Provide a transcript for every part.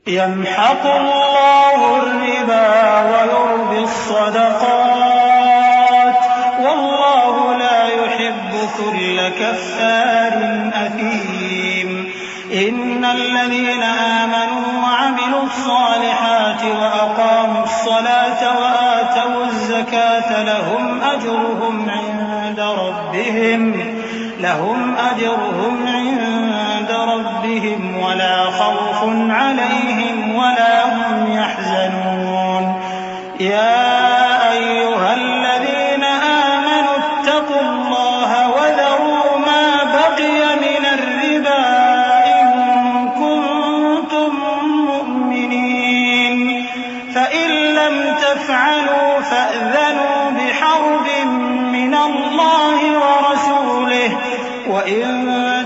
يمحق الله الربا ويربي الصدقات والله لا يحب كل كفار أثيم إن الذين آمنوا وعملوا الصالحات وأقاموا الصلاة وآتوا الزكاة لهم أجرهم عند ربهم ولا خوف عليهم ولا هم يحزنون يا أيها الذين آمنوا اتقوا الله وذروا ما بقي من الربا إن كنتم مؤمنين فإن لم تفعلوا فأذنوا بحرب من الله ورسوله وإن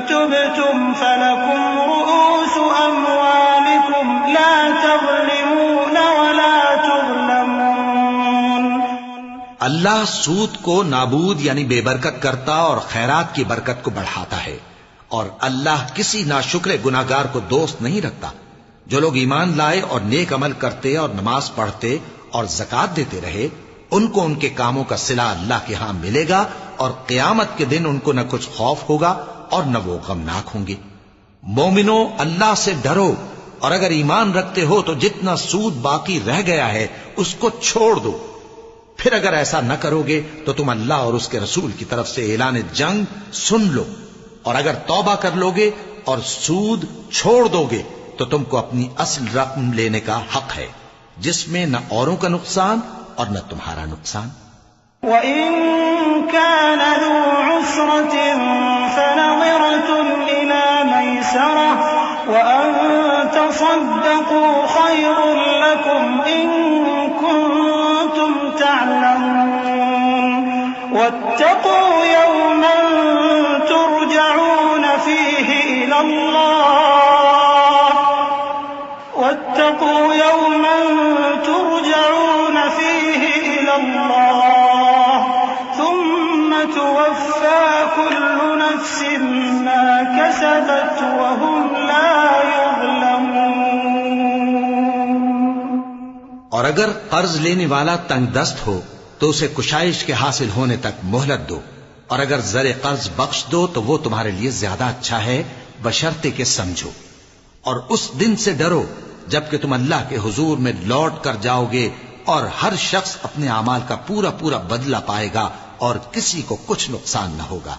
تبتم فلكم رؤوس أموالكم لا تظلمون ولا تظلمون۔ اللہ سود کو نابود یعنی بے برکت کرتا اور خیرات کی برکت کو بڑھاتا ہے، اور اللہ کسی ناشکر گناہگار کو دوست نہیں رکھتا۔ جو لوگ ایمان لائے اور نیک عمل کرتے اور نماز پڑھتے اور زکات دیتے رہے، ان کو ان کے کاموں کا صلہ اللہ کے ہاں ملے گا، اور قیامت کے دن ان کو نہ کچھ خوف ہوگا اور نہ وہ غمناک ہوں گے۔ مومنو، اللہ سے ڈرو، اور اگر ایمان رکھتے ہو تو جتنا سود باقی رہ گیا ہے اس کو چھوڑ دو۔ پھر اگر ایسا نہ کرو گے تو تم اللہ اور اس کے رسول کی طرف سے اعلان جنگ سن لو، اور اگر توبہ کر لو گے اور سود چھوڑ دو گے تو تم کو اپنی اصل رقم لینے کا حق ہے، جس میں نہ اوروں کا نقصان اور نہ تمہارا نقصان۔ وَإِن كَانَ ذُو عُسْرَةٍ فَنَظِرَةٌ إِلَى مَيْسَرَةٍ وَأَن تَصَدَّقُوا خَيْرٌ لَّكُمْ إِن كُنتُمْ تَعْلَمُونَ وَاتَّقُوا يَوْمًا تُرْجَعُونَ فِيهِ إِلَى اللَّهِ ثُمَّ تُوَفَّى كُلُّ نَفْسٍ مَّا كَسَبَتْ وَهُمْ لَا يُظْلَمُونَ۔ اور اگر قرض لینے والا تنگ دست ہو تو اسے کشائش کے حاصل ہونے تک مہلت دو، اور اگر زر قرض بخش دو تو وہ تمہارے لیے زیادہ اچھا ہے، بشرطے کہ سمجھو۔ اور اس دن سے ڈرو جبکہ تم اللہ کے حضور میں لوٹ کر جاؤ گے، اور ہر شخص اپنے اعمال کا پورا پورا بدلہ پائے گا، اور کسی کو کچھ نقصان نہ ہوگا۔